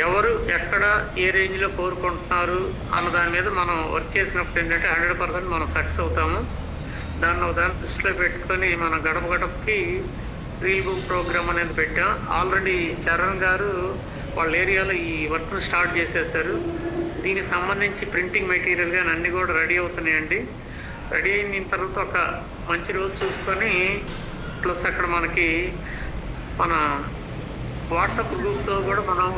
ఎవరు ఎక్కడ ఏ రేంజ్లో కోరుకుంటున్నారు అన్న దాని మీద మనం వర్క్ చేసినప్పుడు ఏంటంటే 100% మనం సక్సెస్ అవుతాము. దాన్ని దృష్టిలో పెట్టుకొని మనం గడప గడపకి రీల్ బుక్ ప్రోగ్రామ్ అనేది పెట్టాం. ఆల్రెడీ చరణ్ గారు వాళ్ళ ఏరియాలో ఈ వర్క్ను స్టార్ట్ చేసేసారు. దీనికి సంబంధించి ప్రింటింగ్ మెటీరియల్ కానీ అన్నీ కూడా రెడీ అవుతున్నాయండి. రెడీ అయిన తర్వాత ఒక మంచి రోజు చూసుకొని ప్లస్ అక్కడ మనకి మన వాట్సాప్ గ్రూప్లో కూడా మనం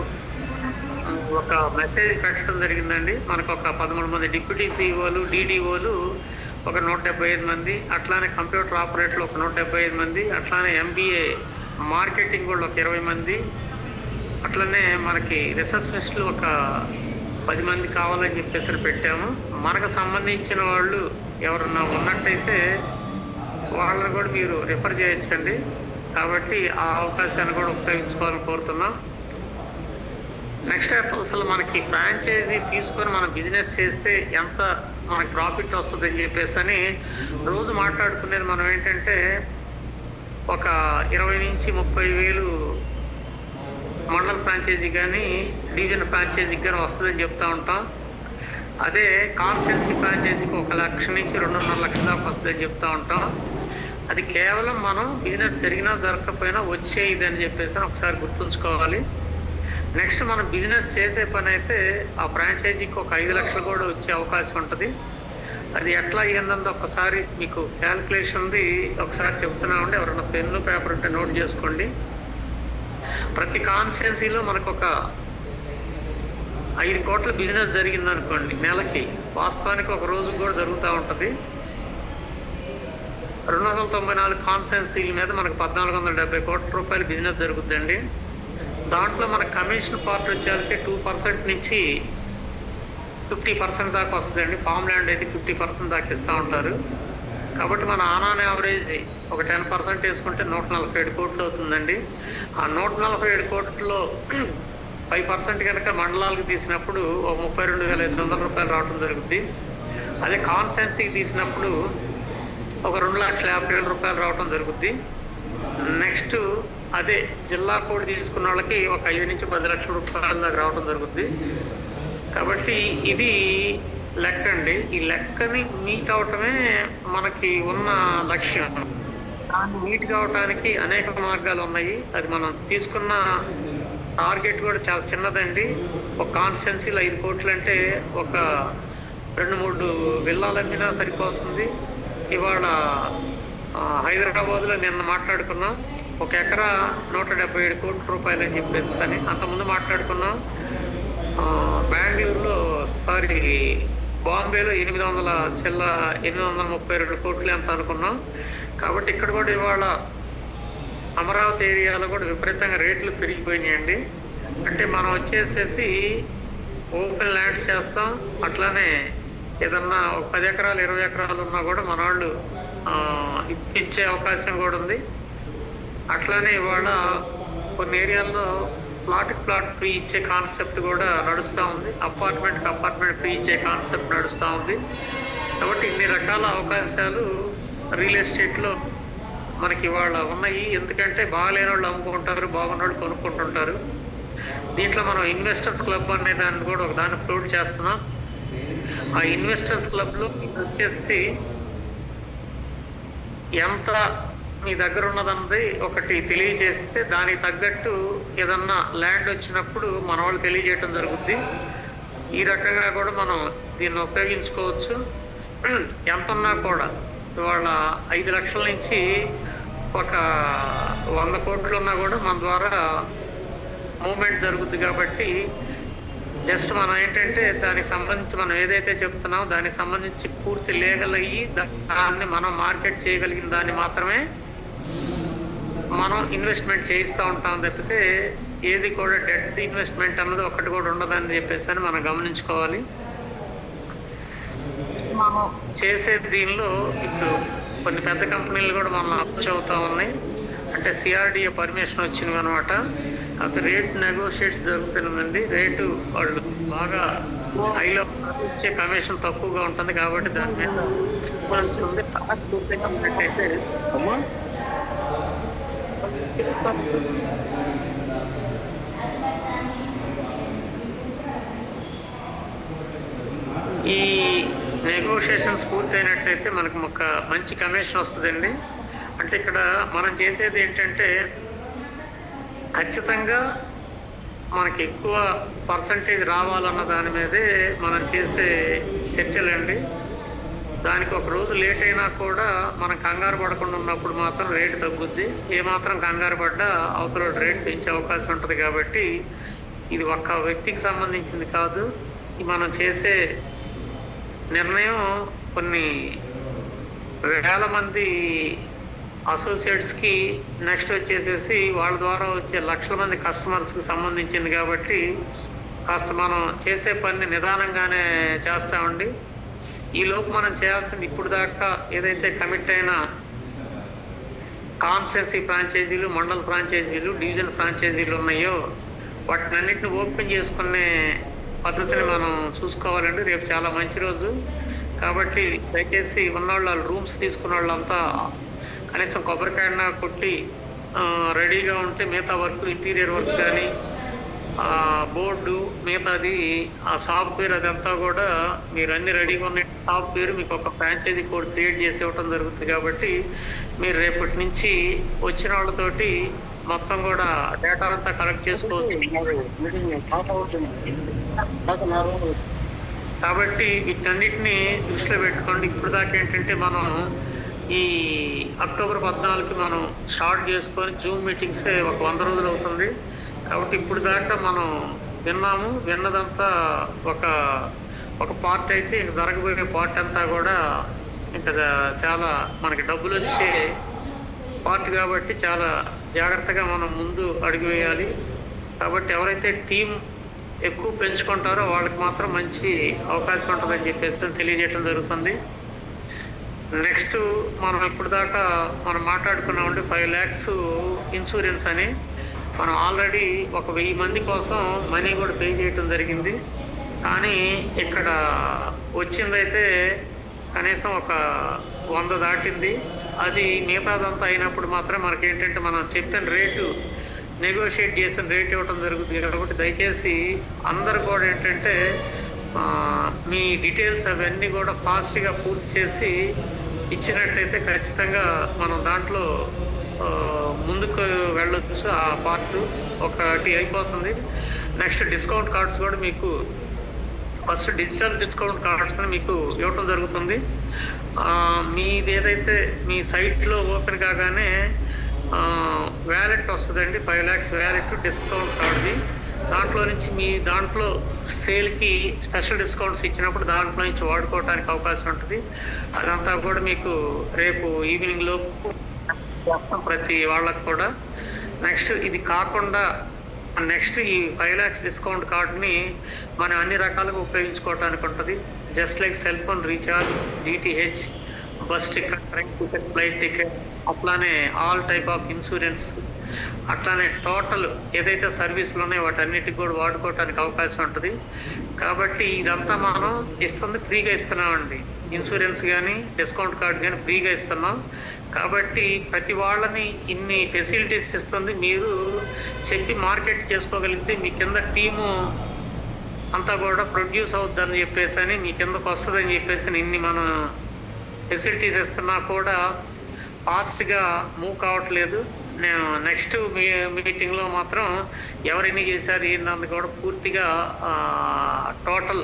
ఒక మెసేజ్ పెట్టడం జరిగిందండి. మనకు ఒక 13 మంది డిప్యూటీ సిఇఓలు, డిడిఓలు ఒక 175 మంది, అట్లానే కంప్యూటర్ ఆపరేటర్లు ఒక 175 మంది, అట్లానే ఎంబీఏ మార్కెటింగ్ వాళ్ళు ఒక 20 మంది, అట్లనే మనకి రిసెప్షనిస్టులు ఒక 10 మంది కావాలని చెప్పేసి పెట్టాము. మనకు సంబంధించిన వాళ్ళు ఎవరన్నా ఉన్నట్టయితే వాళ్ళని కూడా మీరు రిఫర్ చేయొచ్చండి. కాబట్టి ఆ అవకాశాన్ని కూడా ఉపయోగించుకోవాలని కోరుతున్నాం. నెక్స్ట్ అసలు మనకి ఫ్రాంచైజీ తీసుకొని మనం బిజినెస్ చేస్తే ఎంత మనకి ప్రాఫిట్ వస్తుంది అని చెప్పేసి అని రోజు మాట్లాడుకునేది మనం ఏంటంటే ఒక 20 నుంచి 30 వేలు మండల ఫ్రాంచైజీ కానీ డివిజన్ ఫ్రాంచైజీకి కానీ వస్తుందని చెప్తూ ఉంటాం. అదే కాన్స్టెన్సీ ఫ్రాంచైజీకి 1 లక్ష నుంచి 2.5 లక్షల దాకా వస్తుందని చెప్తూ ఉంటాం. అది కేవలం మనం బిజినెస్ జరిగినా జరగకపోయినా వచ్చే ఇదని చెప్పేసి ఒకసారి గుర్తుంచుకోవాలి. నెక్స్ట్ మనం బిజినెస్ చేసే పని అయితే ఆ ఫ్రాంచైజీకి ఒక 5 లక్షలు కూడా వచ్చే అవకాశం ఉంటుంది. అది ఎట్లా అయ్యిందంటే ఒకసారి మీకు క్యాల్కులేషన్ది ఒకసారి చెప్తున్నామండి. ఎవరైనా పెన్ను పేపర్ ఉంటే నోట్ చేసుకోండి. ప్రతి కాన్స్టిట్యున్సీలో మనకు ఒక 5 కోట్ల బిజినెస్ జరిగిందనుకోండి నెలకి, వాస్తవానికి ఒక రోజు కూడా జరుగుతూ ఉంటుంది. 294 కాన్స్టిట్యున్సీల మీద మనకు 1470 కోట్ల రూపాయల బిజినెస్ జరుగుతుందండి. దాంట్లో మన కమిషన్ పార్ట్ వచ్చేసరికి 2% నుంచి 50% దాకా వస్తుందండి. ఫామ్ ల్యాండ్ అయితే 50% దాకా ఇస్తూ ఉంటారు. కాబట్టి మన ఆన్ యావరేజ్ ఒక 10% వేసుకుంటే 147 కోట్లు అవుతుందండి. ఆ 147 కోట్లలో 5% కనుక మండలాలకు తీసినప్పుడు ఒక 32,500 రూపాయలు రావడం జరుగుతుంది. అదే కాన్స్టెన్సీకి తీసినప్పుడు ఒక 2,50,000 రూపాయలు రావడం జరుగుద్ది. నెక్స్ట్ అదే జిల్లా కోడ్ తీసుకున్న వాళ్ళకి ఒక 5 నుంచి 10 లక్షల రూపాయల దాకా రావడం జరుగుద్ది. కాబట్టి ఇది లెక్క అండి. ఈ లెక్కని మీట్ అవటమే మనకి ఉన్న లక్ష్యం. దాన్ని మీట్ కావటానికి అనేక మార్గాలు ఉన్నాయి. అది మనం తీసుకున్న టార్గెట్ కూడా చాలా చిన్నదండి. ఒక కాన్స్టెన్సీలో 5 కోట్లు అంటే ఒక 2-3 విల్లాలు అమ్మినా సరిపోతుంది. ఇవాళ హైదరాబాద్లో నిన్న మాట్లాడుకున్నాం, 1 ఎకరా 177 కోట్ల రూపాయలు అని చెప్పేసి అని. అంతకుముందు మాట్లాడుకున్నాం బెంగళూరులో బాంబేలో 832 కోట్లు ఎంత అనుకున్నాం. కాబట్టి ఇక్కడ కూడా ఇవాళ అమరావతి ఏరియాలో కూడా విపరీతంగా రేట్లు పెరిగిపోయినాయండి. అంటే మనం వచ్చేసేసి ఓపెన్ ల్యాండ్స్ చేస్తాం. అట్లానే ఏదన్నా 10 ఎకరాలు 20 ఎకరాలు ఉన్నా కూడా మన వాళ్ళు ఇప్పించే అవకాశం కూడా ఉంది. అట్లానే ఇవాళ కొన్ని ఏరియాల్లో ప్లాట్ ఫ్రీ ఇచ్చే కాన్సెప్ట్ కూడా నడుస్తూ ఉంది. అపార్ట్మెంట్ ఫ్రీ ఇచ్చే కాన్సెప్ట్ నడుస్తూ ఉంది. కాబట్టి ఇన్ని రకాల అవకాశాలు రియల్ ఎస్టేట్లో మనకి ఇవాళ ఉన్నాయి. ఎందుకంటే బాగాలేని వాళ్ళు అమ్ముకుంటారు, బాగున్న వాళ్ళు కొనుక్కుంటుంటారు. దీంట్లో మనం ఇన్వెస్టర్స్ క్లబ్ అనే దాన్ని కూడా ఒక దాన్ని ప్రూవ్ చేస్తున్నాం. ఆ ఇన్వెస్టర్స్ క్లబ్లో వచ్చేసి ఎంత మీ దగ్గర ఉన్నదన్నది ఒకటి తెలియజేస్తే దానికి తగ్గట్టు ఏదన్నా ల్యాండ్ వచ్చినప్పుడు మన వాళ్ళు తెలియజేయటం జరుగుద్ది. ఈ రకంగా కూడా మనం దీన్ని ఉపయోగించుకోవచ్చు. ఎంతన్నా కూడా ఇవాళ 5 లక్షల నుంచి ఒక 100 కోట్లు ఉన్నా కూడా మన ద్వారా మూవ్మెంట్ జరుగుద్ది. కాబట్టి జస్ట్ మనం ఏంటంటే దానికి సంబంధించి మనం ఏదైతే చెప్తున్నామో దానికి సంబంధించి పూర్తి లీగల్ అయ్యి దాన్ని మనం మార్కెట్ చేయగలిగిన దాన్ని మాత్రమే మనం ఇన్వెస్ట్మెంట్ చేయిస్తూ ఉంటాం తప్పితే ఏది కూడా డెడ్ ఇన్వెస్ట్మెంట్ అన్నది ఒకటి కూడా ఉండదని చెప్పేసి అని మనం గమనించుకోవాలి. మనం చేసే దీనిలో ఇప్పుడు కొన్ని పెద్ద కంపెనీలు కూడా మనం అప్రోచ్ అవుతూ ఉన్నాయి. అంటే సిఆర్డిఏ పర్మిషన్ వచ్చింది అనమాట. అది రేట్ నెగోషియేట్స్ జరుగుతుందండి. రేటు వాళ్ళు బాగా హైలో ఇచ్చే కమిషన్ తక్కువగా ఉంటుంది. కాబట్టి దాని మీద అయితే ఈ నెగోషియేషన్స్ పూర్తయినట్టయితే మనకు ఒక మంచి కమిషన్ వస్తుందండి. అంటే ఇక్కడ మనం చేసేది ఏంటంటే ఖచ్చితంగా మనకి ఎక్కువ పర్సంటేజ్ రావాలన్న దాని మీదే మనం చేసే చర్చలండి. దానికి ఒక రోజు లేట్ అయినా కూడా మనం కంగారు పడకుండా ఉన్నప్పుడు మాత్రం రేటు తగ్గుద్ది. ఏమాత్రం కంగారు పడ్డా అవతల రేటు పెంచే అవకాశం ఉంటుంది. కాబట్టి ఇది ఒక్క వ్యక్తికి సంబంధించింది కాదు. మనం చేసే నిర్ణయం కొన్ని వేల మంది అసోసియేట్స్కి, నెక్స్ట్ వచ్చేసేసి వాళ్ళ ద్వారా వచ్చే లక్షల మంది కస్టమర్స్కి సంబంధించింది. కాబట్టి కాస్త మనం చేసే పని నిదానంగానే చేస్తామండి. ఈలోపు మనం చేయాల్సింది ఇప్పుడు దాకా ఏదైతే కమిట్ అయిన కాన్స్టిట్యున్సీ ఫ్రాంచైజీలు, మండల ఫ్రాంచైజీలు, డివిజన్ ఫ్రాంచైజీలు ఉన్నాయో వాటినన్నింటిని ఓపెన్ చేసుకునే పద్ధతిని మనం చూసుకోవాలండి. రేపు చాలా మంచి రోజు కాబట్టి దయచేసి ఉన్నవాళ్ళు రూమ్స్ తీసుకున్న వాళ్ళంతా కనీసం కొబ్బరికాయన కొట్టి రెడీగా ఉంటే మిగతా వర్క్, ఇంటీరియర్ వర్క్ కానీ బోర్డు మిగతాది ఆ సాఫ్ట్వేర్ అదంతా కూడా మీరు అన్ని రెడీగా ఉన్న సాఫ్ట్వేర్ మీకు ఒక ఫ్రాంచైజీ కోడ్ క్రియేట్ చేసి ఇవ్వటం జరుగుతుంది. కాబట్టి మీరు రేపటి నుంచి వచ్చిన వాళ్ళతోటి మొత్తం కూడా డేటా అంతా కలెక్ట్ చేసుకోవచ్చు. కాబట్టి వీటన్నిటిని దృష్టిలో పెట్టుకోండి. ఇప్పుడు దాకా ఏంటంటే మనం ఈ అక్టోబర్ 14కి మనం స్టార్ట్ చేసుకొని జూమ్ మీటింగ్స్ ఒక 100 రోజులు అవుతుంది. కాబట్టి ఇప్పుడు దాకా మనం విన్నదంతా ఒక పార్ట్ అయితే ఇంక జరగబోయే పార్ట్ అంతా కూడా ఇంకా చాలా మనకి డబ్బులు వచ్చే పార్ట్ కాబట్టి చాలా జాగ్రత్తగా మనం ముందు అడుగు వేయాలి. కాబట్టి ఎవరైతే టీం ఎక్కువ పెంచుకుంటారో వాళ్ళకి మాత్రం మంచి అవకాశం ఉంటుందని చెప్పేసి తెలియజేయడం జరుగుతుంది. నెక్స్ట్ మనం ఇప్పుడు దాకా మనం మాట్లాడుకున్నామంటే 5 lakhs ఇన్సూరెన్స్ అని మనం ఆల్రెడీ ఒక 1000 మంది కోసం మనీ కూడా పే చేయటం జరిగింది. కానీ ఇక్కడ వచ్చిందైతే కనీసం ఒక 100 దాటింది. అది మిగతాదంతా అయినప్పుడు మాత్రం మనకేంటంటే మనం చెప్పిన రేటు, నెగోషియేట్ చేసిన రేట్ ఇవ్వటం జరుగుతుంది. కాబట్టి దయచేసి అందరు కూడా ఏంటంటే మీ డీటెయిల్స్ అవన్నీ కూడా ఫాస్ట్గా పూర్తి చేసి ఇచ్చినట్టయితే ఖచ్చితంగా మనం దాంట్లో ముందుకు వెళ్ళొచ్చు. ఆ పార్ట్ ఒకటి అయిపోతుంది. నెక్స్ట్ డిస్కౌంట్ కార్డ్స్ కూడా మీకు ఫస్ట్ డిజిటల్ డిస్కౌంట్ కార్డ్స్ని మీకు ఇవ్వటం జరుగుతుంది. మీది ఏదైతే మీ సైట్లో ఓపెన్ కాగానే వ్యాలెట్ వస్తుందండి. 5 lakhs వ్యాలెట్ డిస్కౌంట్ కార్డ్ది. దాంట్లో నుంచి మీ దాంట్లో సేల్కి స్పెషల్ డిస్కౌంట్స్ ఇచ్చినప్పుడు దాంట్లో నుంచి వాడుకోవడానికి అవకాశం ఉంటుంది. అదంతా కూడా మీకు రేపు ఈవినింగ్లో ప్రతి వాళ్ళకు కూడా. నెక్స్ట్ ఇది కాకుండా నెక్స్ట్ ఈ 5 lakhs డిస్కౌంట్ కార్డ్ని మనం అన్ని రకాలుగా ఉపయోగించుకోవడానికి ఉంటుంది. Just like cell phone recharge, DTH, bus ticket, train ticket, flight ticket, అట్లానే ఆల్ టైప్ ఆఫ్ ఇన్సూరెన్స్, అట్లానే టోటల్ ఏదైతే సర్వీసులు ఉన్నాయో వాటన్నిటికి కూడా వాడుకోవడానికి అవకాశం ఉంటుంది. కాబట్టి ఇదంతా మనం ఇస్తుంది ఫ్రీగా ఇస్తున్నామండి. ఇన్సూరెన్స్ కానీ డిస్కౌంట్ కార్డ్ కానీ ఫ్రీగా ఇస్తున్నాం. కాబట్టి ప్రతి వాళ్ళని ఇన్ని ఫెసిలిటీస్ ఇస్తుంది. మీరు చెప్పి మార్కెట్ చేసుకోగలిగితే మీ కింద టీము అంతా కూడా ప్రొడ్యూస్ అవుద్దని చెప్పేసి అని మీ కిందకు వస్తుందని చెప్పేసి ఇన్ని మనం ఫెసిలిటీస్ ఇస్తున్నా కూడా ఫాస్ట్గా మూవ్ కావట్లేదు. నేను నెక్స్ట్ మీటింగ్లో మాత్రం ఎవరెన్ని చేశారు ఏంటన్నది కూడా పూర్తిగా టోటల్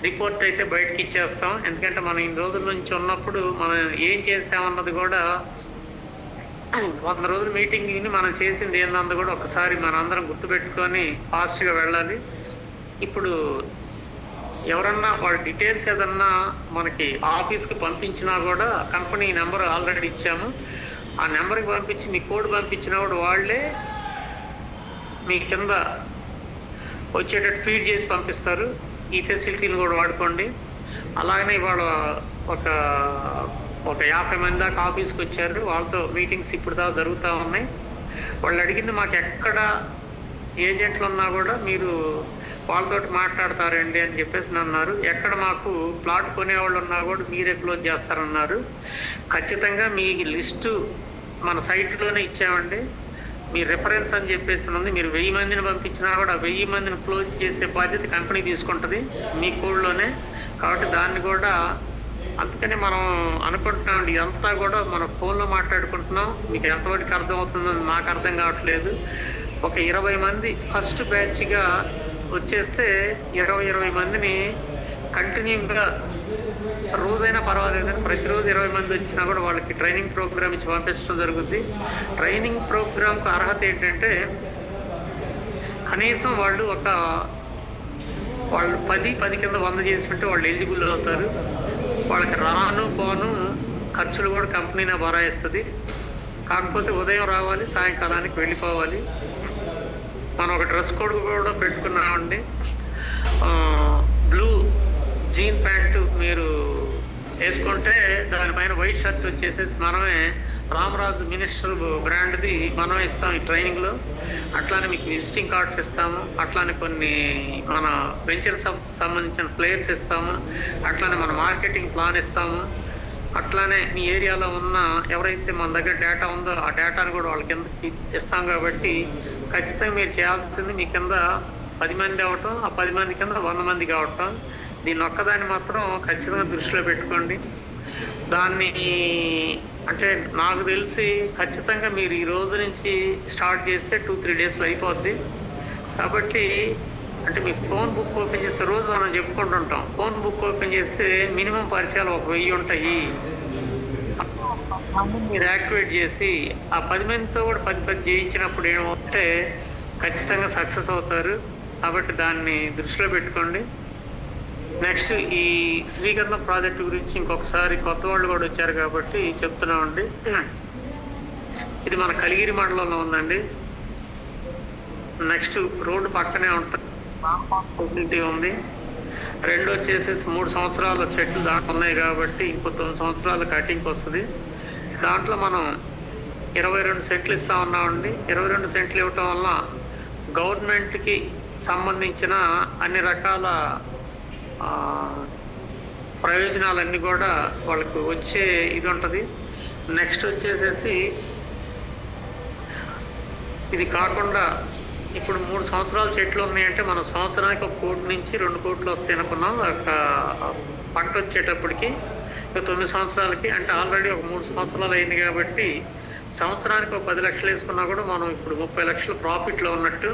రిపోర్ట్ అయితే బయటకి ఇచ్చేస్తాం. ఎందుకంటే మనం ఇన్ని రోజుల నుంచి ఉన్నప్పుడు మనం ఏం చేసామన్నది కూడా 100 రోజుల మీటింగ్ని మనం చేసింది ఏందన్నది కూడా ఒకసారి మన అందరం గుర్తుపెట్టుకొని ఫాస్ట్గా వెళ్ళాలి. ఇప్పుడు ఎవరన్నా వాళ్ళ డీటెయిల్స్ ఏదన్నా మనకి ఆఫీస్కి పంపించినా కూడా కంపెనీ నెంబర్ ఆల్రెడీ ఇచ్చాము. ఆ నెంబర్కి పంపించి మీ కోడ్ పంపించినా కూడా వాళ్ళే మీ కింద వచ్చేటట్టు ఫీడ్ చేసి పంపిస్తారు. ఈ ఫెసిలిటీలు కూడా వాడుకోండి. అలాగనే ఇవాళ ఒక 50 మంది దాకా ఆఫీస్కి వచ్చారు. వాళ్ళతో మీటింగ్స్ ఇప్పుడు దాకా జరుగుతూ ఉన్నాయి. వాళ్ళు అడిగింది మాకు ఎక్కడ ఏజెంట్లు ఉన్నా కూడా మీరు వాళ్ళతో మాట్లాడతారండి అని చెప్పేసి అన్నారు. ఎక్కడ మాకు ప్లాట్ కొనేవాళ్ళు ఉన్నా కూడా మీరే క్లోజ్ చేస్తారన్నారు. ఖచ్చితంగా మీ లిస్టు మన సైట్లోనే ఇచ్చామండి. మీ రిఫరెన్స్ అని చెప్పేసి ఉంది. మీరు 1000 మందిని పంపించినా కూడా 1000 మందిని క్లోజ్ చేసే బాధ్యత కంపెనీ తీసుకుంటుంది మీ కోడ్లోనే. కాబట్టి దాన్ని కూడా అందుకని మనం అనుకుంటున్నాం, ఇదంతా కూడా మనం ఫోన్లో మాట్లాడుకుంటున్నాం. మీకు ఎంతవరకు అర్థం అవుతుందని మాకు అర్థం కావట్లేదు. ఒక 20 మంది ఫస్ట్ బ్యాచ్గా వచ్చేస్తే 20 మందిని కంటిన్యూగా రోజైనా పర్వాలేదని ప్రతిరోజు 20 మంది వచ్చినా కూడా వాళ్ళకి ట్రైనింగ్ ప్రోగ్రామ్ ఇచ్చి పంపించడం జరుగుద్ది. ట్రైనింగ్ ప్రోగ్రామ్కి అర్హత ఏంటంటే కనీసం వాళ్ళు 10 కింద 100 చేస్తుంటే వాళ్ళు ఎలిజిబుల్ అవుతారు. వాళ్ళకి రాను పోను ఖర్చులు కూడా కంపెనీనే భరాయిస్తుంది. కాకపోతే ఉదయం రావాలి, సాయంకాలానికి వెళ్ళిపోవాలి. మనం ఒక డ్రెస్ కోడ్ కూడా పెట్టుకున్నామండి. బ్లూ జీన్ ప్యాంటు మీరు వేసుకుంటే దానిపైన వైట్ షర్ట్ వచ్చేసేసి మనమే రామరాజు మినిస్టర్ బ్రాండ్ది మనం ఇస్తాం ఈ ట్రైనింగ్లో. అట్లానే మీకు విజిటింగ్ కార్డ్స్ ఇస్తాము. అట్లానే కొన్ని మన వెంచర్ సంబంధించిన ప్లేయర్స్ ఇస్తాము. అట్లానే మన మార్కెటింగ్ ప్లాన్ ఇస్తాము. అట్లానే మీ ఏరియాలో ఉన్న ఎవరైతే మన దగ్గర డేటా ఉందో ఆ డేటాను కూడా వాళ్ళ కింద ఇస్తాం. కాబట్టి ఖచ్చితంగా మీరు చేయాల్సింది మీ కింద 10 మంది అవటం, ఆ 10 మంది కింద 100 మంది కావటం. దీన్ని ఒక్కదాన్ని మాత్రం ఖచ్చితంగా దృష్టిలో పెట్టుకోండి. దాన్ని అంటే నాకు తెలిసి ఖచ్చితంగా మీరు ఈ రోజు నుంచి స్టార్ట్ చేస్తే 2-3 డేస్లో అయిపోద్ది. కాబట్టి అంటే మీ ఫోన్ బుక్ ఓపెన్ చేస్తే రోజు మనం చెప్పుకుంటుంటాం, ఫోన్ బుక్ ఓపెన్ చేస్తే మినిమం పరిచయాలు 1000 ఉంటాయి. మీరు యాక్టివేట్ చేసి ఆ 10 మందితో కూడా 10 చేయించినప్పుడు ఏమంటే ఖచ్చితంగా సక్సెస్ అవుతారు. కాబట్టి దాన్ని దృష్టిలో పెట్టుకోండి. నెక్స్ట్ ఈ శ్రీగంధం ప్రాజెక్టు గురించి ఇంకొకసారి కొత్త వాళ్ళు కూడా వచ్చారు కాబట్టి చెప్తున్నామండి. ఇది మన కలిగిరి మండలంలో ఉందండి. నెక్స్ట్ రోడ్డు పక్కనే ఉంటుంది, ఫెసిలిటీ ఉంది. 2 వచ్చేసి 3 సంవత్సరాల చెట్లు దాంట్లో ఉన్నాయి కాబట్టి ఇంకో 9 సంవత్సరాల కటింగ్కి వస్తుంది. దాంట్లో మనం 22 సెంట్లు ఇస్తా ఉన్నామండి. 22 సెంట్లు ఇవ్వటం వల్ల గవర్నమెంట్కి సంబంధించిన అన్ని రకాల ప్రయోజనాలన్నీ కూడా వాళ్ళకు వచ్చే ఇది ఉంటుంది. నెక్స్ట్ వచ్చేసేసి ఇది కాకుండా ఇప్పుడు 3 సంవత్సరాల చెట్లు ఉన్నాయంటే మనం సంవత్సరానికి 1 కోటి నుంచి 2 కోట్లు వస్తాయి అనుకున్నాం. ఒక పంట వచ్చేటప్పటికి 9 సంవత్సరాలకి అంటే ఆల్రెడీ ఒక 3 సంవత్సరాలు అయింది కాబట్టి సంవత్సరానికి 10 లక్షలు వేసుకున్నా కూడా మనం ఇప్పుడు 30 లక్షలు ప్రాఫిట్లో ఉన్నట్టు.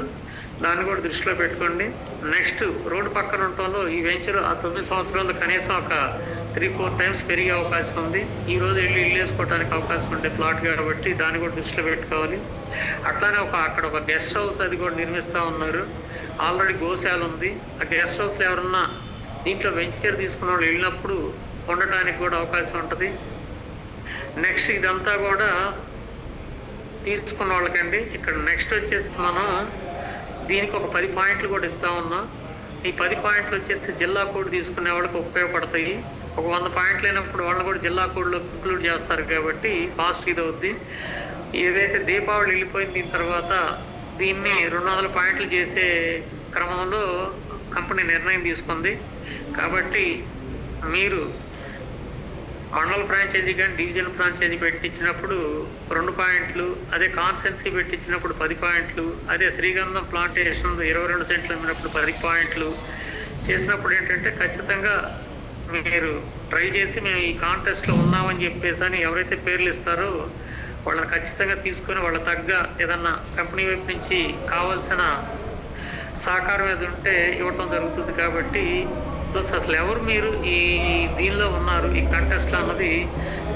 దాన్ని కూడా దృష్టిలో పెట్టుకోండి. నెక్స్ట్ రోడ్డు పక్కన ఉండటంలో ఈ వెంచర్ ఆ 9 సంవత్సరాల్లో కనీసం ఒక 3-4 టైమ్స్ పెరిగే అవకాశం ఉంది. ఈరోజు ఇల్లు వేసుకోవడానికి అవకాశం ఉండే ప్లాట్ కాబట్టి దాన్ని కూడా దృష్టిలో పెట్టుకోవాలి. అట్లానే అక్కడ ఒక గెస్ట్ హౌస్ అది కూడా నిర్మిస్తూ ఉన్నారు. ఆల్రెడీ గోశాల ఉంది. ఆ గెస్ట్ హౌస్లో ఎవరన్నా దీంట్లో వెంచర్ తీసుకున్న వాళ్ళు వెళ్ళినప్పుడు ఉండటానికి కూడా అవకాశం ఉంటుంది. నెక్స్ట్ ఇదంతా కూడా తీసుకున్న వాళ్ళకండి. ఇక్కడ నెక్స్ట్ వచ్చేసి మనం దీనికి ఒక 10 పాయింట్లు కూడా ఇస్తా ఉన్నాం. ఈ 10 పాయింట్లు వచ్చేసి జిల్లా కోడ్ తీసుకునే వాళ్ళకి ఉపయోగపడతాయి. ఒక 100 పాయింట్లు అయినప్పుడు వాళ్ళని కూడా జిల్లా కోడ్లో ఇంక్లూడ్ చేస్తారు కాబట్టి ఫాస్ట్ ఇది అవుద్ది. ఏదైతే దీపావళి వెళ్ళిపోయిన దీని తర్వాత దీన్ని 200 పాయింట్లు చేసే క్రమంలో కంపెనీ నిర్ణయం తీసుకుంది. కాబట్టి మీరు మండల ఫ్రాంచైజీ కానీ డివిజన్ ఫ్రాంచైజీ పెట్టించినప్పుడు 2 పాయింట్లు, అదే కాన్సెన్సీ పెట్టించినప్పుడు 10 పాయింట్లు, అదే శ్రీగంధం ప్లాంటేషన్ 22 సెంట్లు అమ్మినప్పుడు 10 పాయింట్లు చేసినప్పుడు ఏంటంటే ఖచ్చితంగా మీరు ట్రై చేసి మేము ఈ కాంటెస్ట్లో ఉన్నామని చెప్పేసి అని ఎవరైతే పేర్లు ఇస్తారో వాళ్ళని ఖచ్చితంగా తీసుకొని వాళ్ళ తగ్గ ఏదన్నా కంపెనీ వైపు నుంచి కావాల్సిన సహకారం ఏది ఉంటే ఇవ్వటం జరుగుతుంది. కాబట్టి ప్లస్ అసలు ఎవరు మీరు ఈ దీనిలో ఉన్నారు ఈ కంటెస్ట్లో అన్నది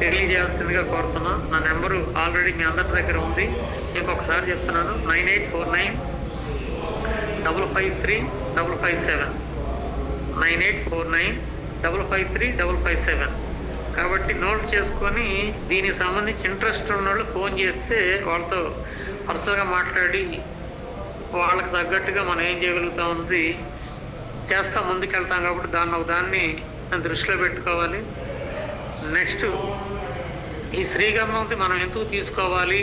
తెలియజేయాల్సిందిగా కోరుతున్నాను. నా నెంబరు ఆల్రెడీ మీ అందరి దగ్గర ఉంది. ఇంకొకసారి చెప్తున్నాను, 9849553557 9849553557. కాబట్టి నోట్ చేసుకొని దీనికి సంబంధించి ఇంట్రెస్ట్ ఉన్న వాళ్ళు ఫోన్ చేస్తే వాళ్ళతో పర్సనల్గా మాట్లాడి వాళ్ళకి తగ్గట్టుగా మనం ఏం చేయగలుగుతాం అన్నది చేస్తాం, ముందుకెళ్తాం. కాబట్టి దాన్ని దృష్టిలో పెట్టుకోవాలి. నెక్స్ట్ ఈ శ్రీగంధంతో మనం ఎందుకు తీసుకోవాలి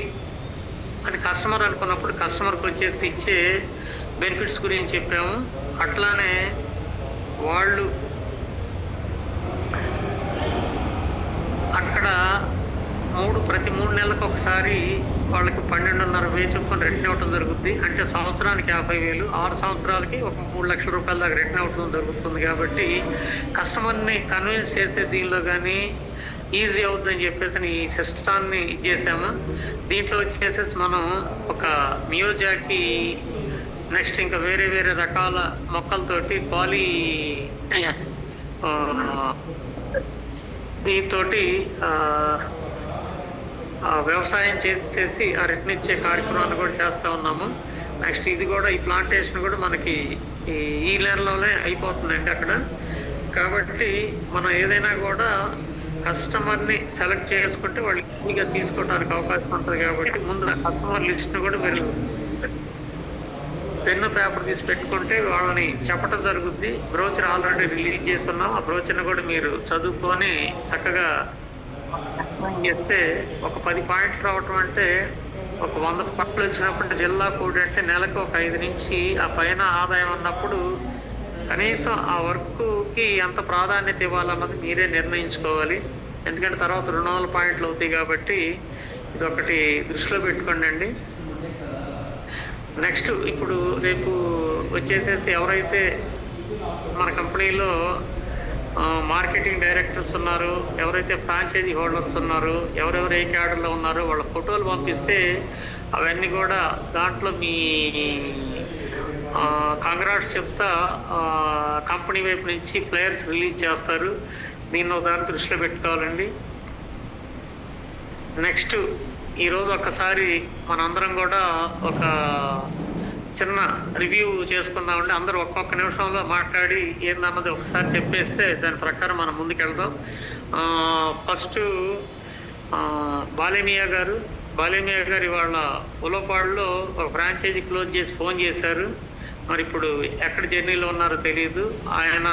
అని కస్టమర్ అనుకున్నప్పుడు కస్టమర్కి వచ్చేసి ఇచ్చే బెనిఫిట్స్ గురించి చెప్పాము. అట్లానే అక్కడ ప్రతి 3 నెలలకు ఒకసారి వాళ్ళకి 12.5 చొప్పున రిటర్న్ ఇవ్వటం జరుగుద్ది. అంటే సంవత్సరానికి 50,000, 6 సంవత్సరాలకి ఒక 3 లక్షల రూపాయల దాకా రిటర్న్ ఇవ్వటం జరుగుతుంది. కాబట్టి కస్టమర్ని కన్విన్స్ చేసే దీనిలో కానీ ఈజీ అవుద్దని చెప్పేసి ఈ సిస్టాన్ని ఇచ్చేసాము. దీంట్లో వచ్చేసేసి మనం ఒక మియోజాకి నెక్స్ట్ ఇంకా వేరే వేరే రకాల మొక్కలతోటి దీంతోటి వ్యవసాయం చేసి ఆ రిటర్న్ ఇచ్చే కార్యక్రమాన్ని కూడా చేస్తూ ఉన్నాము. నెక్స్ట్ ఇది కూడా ఈ ప్లాంటేషన్ కూడా మనకి ఈ నెలలోనే అయిపోతుందండి అక్కడ. కాబట్టి మనం ఏదైనా కూడా కస్టమర్ని సెలెక్ట్ చేసుకుంటే వాళ్ళు ఈజీగా తీసుకోవడానికి అవకాశం ఉంటుంది. కాబట్టి ముందు కస్టమర్ లిస్ట్ని కూడా మీరు పెన్ను పేపర్ తీసి పెట్టుకుంటే వాళ్ళని చెప్పడం జరుగుద్ది. బ్రోచర్ ఆల్రెడీ రిలీజ్ చేస్తున్నాం. ఆ బ్రోచర్ని కూడా మీరు చదువుకొని చక్కగా చేస్తే ఒక 10 పాయింట్లు రావటం అంటే ఒక 100 పాయింట్లు వచ్చినప్పుడు జిల్లా కోడ్ అంటే నెలకు ఒక 5 నుంచి ఆ పైన ఆదాయం ఉన్నప్పుడు కనీసం ఆ వర్క్కి ఎంత ప్రాధాన్యత ఇవ్వాలన్నది మీరే నిర్ణయించుకోవాలి. ఎందుకంటే తర్వాత 200 పాయింట్లు అవుతాయి. కాబట్టి ఇదొకటి దృష్టిలో పెట్టుకోండి అండి. నెక్స్ట్ ఇప్పుడు రేపు వచ్చేసేసి ఎవరైతే మన కంపెనీలో మార్కెటింగ్ డైరెక్టర్స్ ఉన్నారు, ఎవరైతే ఫ్రాంచైజీ హోల్డర్స్ ఉన్నారు, ఎవరెవరు ఏ క్యాడర్లో ఉన్నారో వాళ్ళ ఫోటోలు పంపిస్తే అవన్నీ కూడా దాంట్లో మీ కాంగ్రాట్స్ చెప్తా కంపెనీ వైపు నుంచి ఫ్లయర్స్ రిలీజ్ చేస్తారు. దీన్ని దాన్ని దృష్టిలో పెట్టుకోవాలండి. నెక్స్ట్ ఈరోజు ఒక్కసారి మనందరం కూడా ఒక చిన్న రివ్యూ చేసుకుందామండి. అందరూ ఒక్కొక్క నిమిషంలో మాట్లాడి ఏందన్నది ఒకసారి చెప్పేస్తే దాని ప్రకారం మనం ముందుకెళ్దాం. ఫస్ట్ బాలేమియా గారు ఇవాళ ఉలవపాడులో ఒక ఫ్రాంచైజీ క్లోజ్ చేసి ఫోన్ చేశారు. మరి ఇప్పుడు ఎక్కడ జర్నీలో ఉన్నారో తెలియదు. ఆయన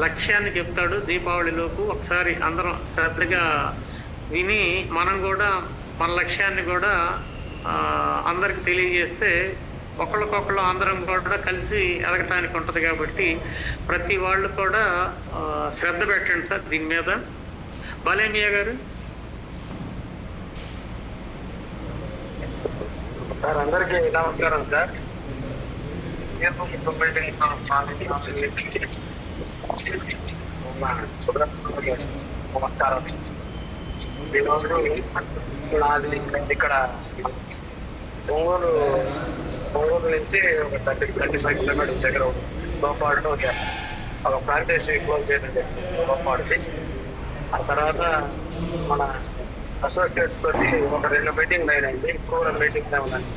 లక్ష్యాన్ని చెప్తాడు దీపావళిలోపు. ఒకసారి అందరం శ్రద్ధగా విని మనం కూడా మన లక్ష్యాన్ని కూడా అందరికి తెలియజేస్తే ఒకళ్ళకొకళ్ళు అందరం కూడా కలిసి ఎదగటానికి ఉంటుంది. కాబట్టి ప్రతి వాళ్ళు కూడా శ్రద్ధ పెట్టండి సార్ దీని మీద. బాలేమియా గారు. సార్ అందరికీ నమస్కారం సార్. నమస్కారం. ఈరోజు నాది ఇక్కడ ఒంగోలు నుంచి ఒక 35 కిలోమీటర్స్ దగ్గర లోపాడులో ఒక ఫ్రాంచైజీ క్లోజ్ చేయండి లోపాడుకి. ఆ తర్వాత మన అసోసియేట్స్ తోటి ఒక 2 మీటింగ్లు అయినాయండి. ఎక్కువ మీటింగ్ ఉందండి.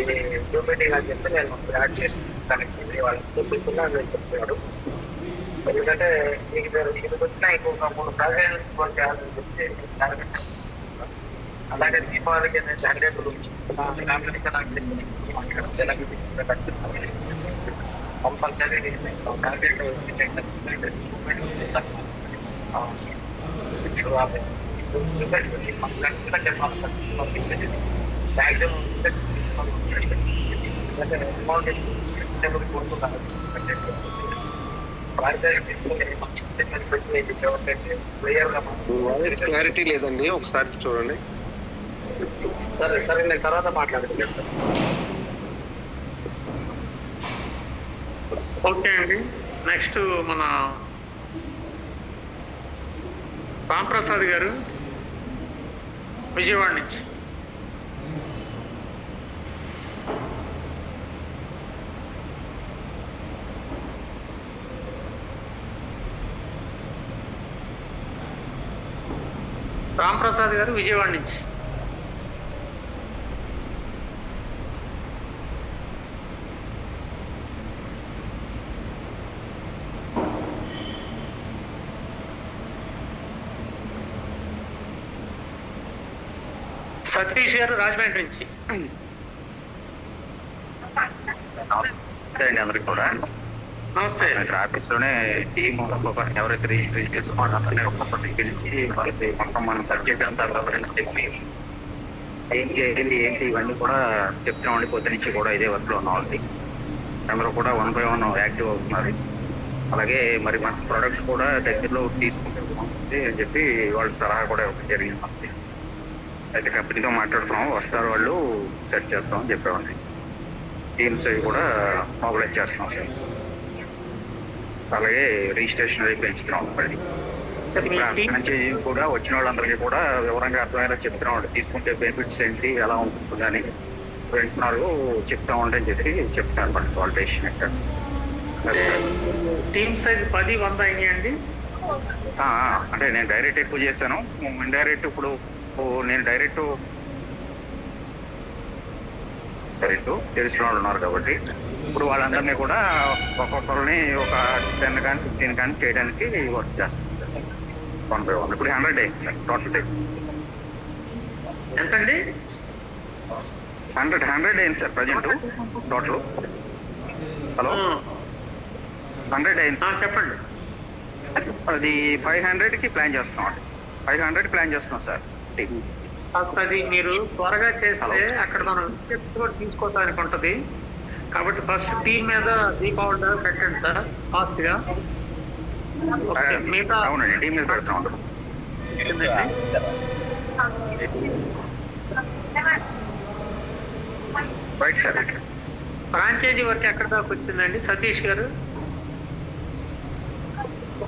ఇది 2 మీటింగ్ అని చెప్పి నేను యాడ్ చేసి దానికి వాళ్ళని చూపిస్తున్నా చేస్తున్నాడు. ఎందుకంటే ఇది వచ్చిన ఇంకొక 3 ప్రాజెక్టులు చేయాలని చెప్పి టార్గెట్. అలాగే దీపావళికి కంపల్సరీ టార్గెట్ క్లారిటీ లేదండి, ఒకసారి చూడండి. సరే నేను తర్వాత మాట్లాడుతున్నాను సార్. ఓకే అండి. నెక్స్ట్ మన రాంప్రసాద్ గారు విజయవాడ నుంచి. రాంప్రసాద్ గారు విజయవాడ నుంచి. సతీష్ గారు రాజమండ్రి నుంచి. నమస్తే అండి అందరికి కూడా. నమస్తే. ఆఫీస్ లోనే టీమ్ ఒక్కొక్కరిని ఎవరైతే రిజిస్టర్ చేసుకోవాలి అందరినీ ఒక్కొక్కరికి పిలిచి వాళ్ళకి మొత్తం మన సబ్జెక్ట్ అంతా చెప్పి ఏంటి ఇవన్నీ కూడా చెప్తున్నామండి. పొద్దు నుంచి కూడా ఇదే వర్క్ లో ఉన్న వాళ్ళకి అందరూ కూడా 1 by 1 యాక్టివ్ అవుతున్నారు. అలాగే మరి మన ప్రోడక్ట్ కూడా దగ్గరలో తీసుకుంటే బాగుంటుంది అని చెప్పి వాళ్ళు సలహా కూడా ఇవ్వడం జరిగింది మనకి. అయితే కంపెనీతో మాట్లాడుతున్నాం, వస్తారు వాళ్ళు, సెట్ చేస్తాం అని చెప్పేవాడిని. టీమ్స్ అవి కూడా మొబిలైజ్ చేస్తున్నాం సార్. అలాగే రిజిస్ట్రేషన్ అవి పెంచుతున్నాం. మళ్ళీ ఫ్రాంచైజీ కూడా వచ్చిన వాళ్ళందరికీ కూడా వివరంగా అర్థమయ్యేలా చెప్తున్నాం. తీసుకుంటే బెనిఫిట్స్ ఏంటి, ఎలా ఉంటుంది అని వెళ్తున్నారు చెప్తా ఉండని చెప్పి చెప్తాను అనమాట. క్వాలిఫికేషన్ ఎక్కడ టీమ్ సైజ్ 10, 100 అయినాయండి. అంటే నేను డైరెక్ట్ ఎక్కువ చేశాను. ఇండైరెక్ట్ ఇప్పుడు నేను డైరెక్ట్ తెలిసిన వాళ్ళు ఉన్నారు కాబట్టి ఇప్పుడు వాళ్ళందరినీ కూడా ఒక్కొక్కరిని ఒక 10 కానీ 15 కానీ చేయడానికి వర్క్ చేస్తాను 1 by 1. ఇప్పుడు 100 అయింది సార్ టోటల్ టైం. ఎంతండి? 100 అయింది సార్ ప్రజెంట్ టోటల్. హలో, 100 అయింది. చెప్పండి. అది 500కి ప్లాన్ చేస్తున్నాం. 500 ప్లాన్ చేస్తున్నాం సార్. అది మీరు త్వరగా చేస్తే అక్కడ మనం కూడా తీసుకోవడానికి ఉంటుంది. కాబట్టి ఫస్ట్ టీం మీద దీపావళి పెట్టండి సార్ ఫాస్ట్ గా. మిగతా అవునండి, టీం మీద పెడతా ఉంటాం. Right sir. ఫ్రాంచైజీ వర్క్ ఎక్కడ దాకా వచ్చిందండి సతీష్ గారు?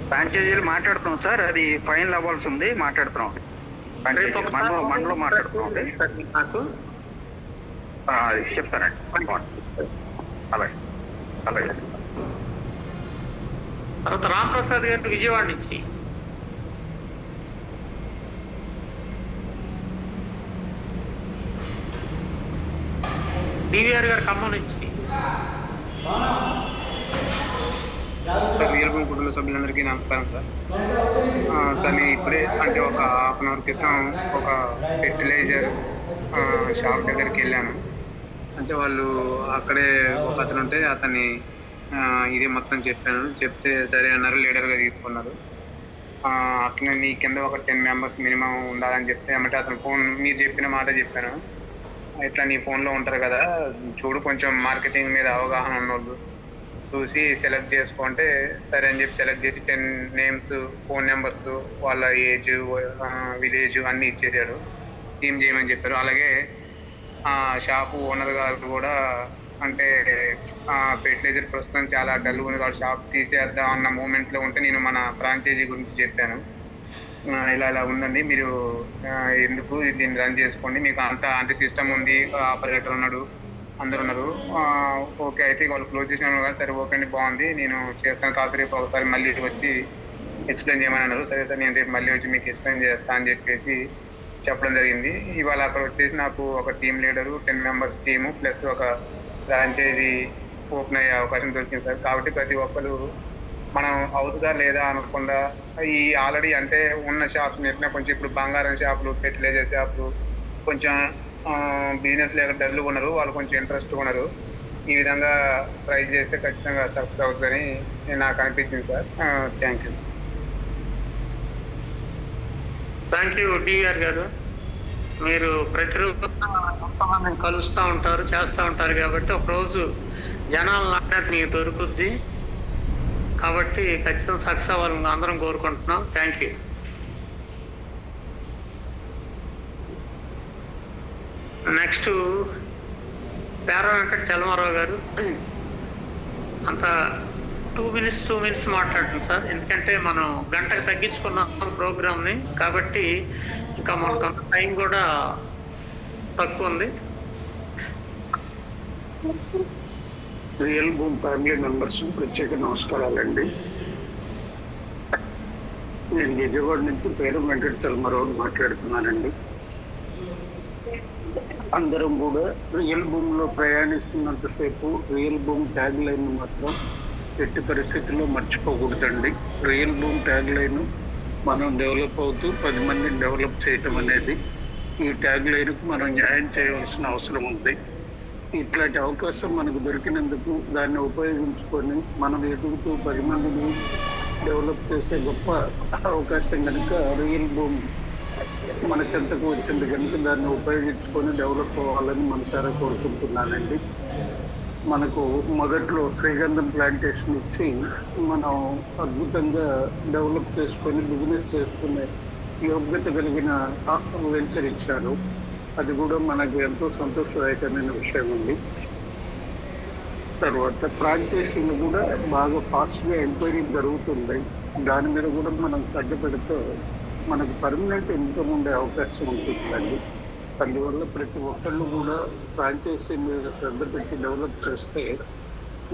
ఫ్రాంచైజీలు మాట్లాడుతున్నాం సార్, అది ఫైనల్ అవ్వాల్సి ఉంది, మాట్లాడుతున్నాం. మండలో మాట్లాడుతున్నాం. నాకు చెప్తానండి. అలాగే అలాగే. తర్వాత రాంప్రసాద్ గారు విజయవాడ నుంచి, డివిఆర్ గారు ఖమ్మం నుంచి. సార్ రియల్ బూమ్ కుటుంబ సభ్యులందరికీ నమస్కారం సార్. సార్ నేను ఇప్పుడే అంటే ఒక హాఫ్ అన్ అవర్ క్రితం ఒక ఫెర్టిలైజర్ షాప్ దగ్గరికి వెళ్ళాను. అంటే వాళ్ళు అక్కడే ఒక అతను ఉంటే అతన్ని ఇదే మొత్తం చెప్పాను. చెప్తే సరే అన్నారు, లీడర్గా తీసుకున్నారు. అట్లనే నీ కింద ఒక 10 మెంబర్స్ మినిమం ఉండాలని చెప్తే అంటే అతను ఫోన్ మీరు చెప్పిన మాట చెప్పాను. ఇట్లా నీ ఫోన్లో ఉంటారు కదా, చూడు కొంచెం మార్కెటింగ్ మీద అవగాహన ఉన్నోళ్ళు చూసి సెలెక్ట్ చేసుకుంటే సరే అని చెప్పి సెలెక్ట్ చేసి 10 నేమ్స్, ఫోన్ నెంబర్స్, వాళ్ళ ఏజ్, విలేజ్ అన్నీ ఇచ్చేసాడు. టీమ్ చేయమని చెప్పారు. అలాగే షాపు ఓనర్ గారు కూడా అంటే ఫెర్టిలైజర్ ప్రస్తుతం చాలా డల్ ఉంది కాబట్టి షాప్ తీసేద్దాం అన్న మూమెంట్లో ఉంటే నేను మన ఫ్రాంచైజీ గురించి చెప్పాను. ఇలా ఇలా ఉందండి, మీరు ఎందుకు దీన్ని రన్ చేసుకోండి, మీకు అంతా అంటే సిస్టమ్ ఉంది, ఆపరేటర్ ఉన్నాడు, అందరు ఉన్నారు. ఓకే అయితే వాళ్ళు క్లోజ్ చేసిన కానీ సరే ఓకే అండి బాగుంది, నేను చేస్తాను, కాకపోతే రేపు ఒకసారి మళ్ళీ వచ్చి ఎక్స్ప్లెయిన్ చేయమని అన్నారు. సరే సార్ నేను రేపు మళ్ళీ వచ్చి మీకు ఎక్స్ప్లెయిన్ చేస్తా అని చెప్పేసి చెప్పడం జరిగింది. ఇవాళ అక్కడ వచ్చేసి నాకు ఒక team leader, 10 members team plus ఒక ఫ్రాంచైజీ ఓపెన్ అయ్యే అవకాశం దొరికింది సార్. కాబట్టి ప్రతి ఒక్కరు మనం అవుతుందా లేదా అనకుండా ఈ ఆల్రెడీ అంటే ఉన్న షాప్స్ నెట్టినా కొంచెం ఇప్పుడు బంగారం షాపులు, ఫెర్టిలైజర్ షాపులు కొంచెం బిజినెస్ లేక డల్గా ఉన్నారు, వాళ్ళు కొంచెం ఇంట్రెస్ట్గా ఉన్నారు. ఈ విధంగా ట్రై చేస్తే ఖచ్చితంగా సక్సెస్ అవుతుందని నాకు అనిపించింది sir. Thank you sir. Thank you DR గారు. మీరు ప్రతిరోజు కొంతమందిని కలుస్తూ ఉంటారు, చేస్తూ ఉంటారు కాబట్టి ఒకరోజు జనాల నాణ్యత మీకు దొరుకుద్ది. కాబట్టి ఖచ్చితంగా సక్సెస్ అవ్వాలని అందరం కోరుకుంటున్నాం. Thank you. నెక్స్ట్ పేర వెంకట చలమారావు గారు. అంత 2 minutes మాట్లాడుతుంది సార్, ఎందుకంటే మనం గంటకు తగ్గించుకున్నాం ప్రోగ్రామ్ని కాబట్టి ఇంకా మనకు అంత టైం కూడా తక్కువ ఉంది. రియల్ బూమ్ ఫ్యామిలీ మెంబర్స్ ప్రత్యేక నమస్కారాలండి. నేను విజయవాడ నుంచి పేరు వెంకట చలమారావు మాట్లాడుతున్నానండి. అందరం కూడా రియల్ బూమ్ లో ప్రయాణిస్తున్నంతసేపు రియల్ బూమ్ ట్యాగ్ లైన్ మాత్రం ఎట్టి పరిస్థితుల్లో మర్చిపోకూడదండి. రియల్ బూమ్ ట్యాగ్ లైన్ మనం డెవలప్ అవుతూ 10 మందిని డెవలప్ చేయటం అనేది ఈ ట్యాగ్ లైన్కు మనం న్యాయం చేయవలసిన అవసరం ఉంది. ఇట్లాంటి అవకాశం మనకు దొరికినందుకు దాన్ని ఉపయోగించుకొని మనం ఎదుగుతూ 10 మందిని డెవలప్ చేసే గొప్ప అవకాశం కనుక రియల్ బూమ్ మన చెంతకు వచ్చింది కనుక దాన్ని ఉపయోగించుకొని డెవలప్ అవ్వాలని మనసారా కోరుకుంటున్నానండి. మనకు మొదట్లో శ్రీగంధం ప్లాంటేషన్ ఇచ్చి మనం అద్భుతంగా డెవలప్ చేసుకొని బిజినెస్ చేసుకునే యోగ్యత కలిగిన వెంచర్ ఇచ్చారు. అది కూడా మనకు ఎంతో సంతోషదాయకమైన విషయం ఉంది. తర్వాత ఫ్రాంచైజీలు కూడా బాగా ఫాస్ట్గా ఎంక్వైరీ జరుగుతుంది. దాని మీద కూడా మనం శ్రద్ధ పెడితే మనకు పర్మనెంట్ ఇన్కమ్ ఉండే అవకాశం ఉంటుందండి. అందువల్ల ప్రతి ఒక్కళ్ళు కూడా ఫ్రాంచైజీ మీద శ్రద్ధ పెట్టి డెవలప్ చేస్తే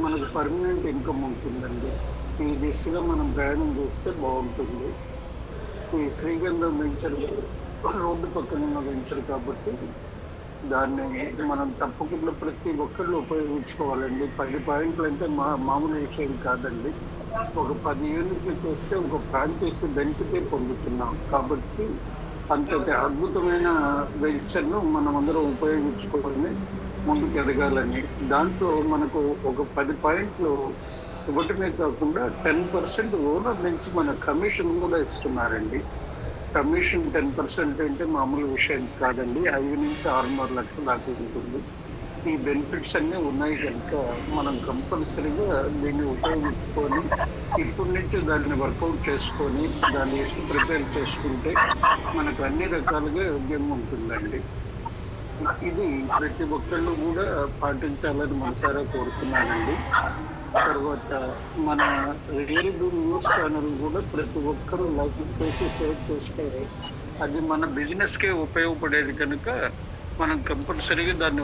మనకు పర్మనెంట్ ఇన్కమ్ ఉంటుందండి. ఈ దిశగా మనం ప్రయాణం చేస్తే బాగుంటుంది. ఈ శ్రీగంధం వెంచర్ రోడ్డు పక్కన ఉన్న వెంచర్ కాబట్టి దాన్ని మనం తప్పకుండా ప్రతి ఒక్కళ్ళు ఉపయోగించుకోవాలండి. 10 పాయింట్లు అంటే మామూలు విషయం కాదండి. ఒక 10 యూనిట్లు చేస్తే ఒక ఫ్రాంచైజీ బెనిఫిటే పొందుతున్నాం కాబట్టి అంతటి అద్భుతమైన వెంచర్ను మనం అందరం ఉపయోగించుకోవాలని ముందుకు ఎదగాలని. దాంట్లో మనకు ఒక 10 పాయింట్లు ఇవ్వటమే కాకుండా 10% ఓనర్ నుంచి మన కమిషన్ కూడా ఇస్తున్నారండి. కమిషన్ 10% అంటే మామూలు విషయం కాదండి. 5 నుంచి 6.5 లక్షల దాకా ఉంటుంది. ఈ బెనిఫిట్స్ అన్నీ ఉన్నాయి కనుక మనం కంపల్సరీగా దీన్ని ఉపయోగించుకొని ఇప్పటి నుంచి దాన్ని వర్కౌట్ చేసుకొని దాన్ని లిస్ట్ ప్రిపేర్ చేసుకుంటే మనకు అన్ని రకాలుగా యోగ్యం ఉంటుందండి. ఇది ప్రతి ఒక్కళ్ళు కూడా పాటించాలని మనసారా కోరుతున్నానండి. తర్వాత మన రియల్ బూమ్ న్యూస్ ఛానల్ కూడా ప్రతి ఒక్కరూ లైక్ చేసి షేర్ చేస్తే అది మన బిజినెస్కే ఉపయోగపడేది కనుక మనం కంపల్సరీగా దాన్ని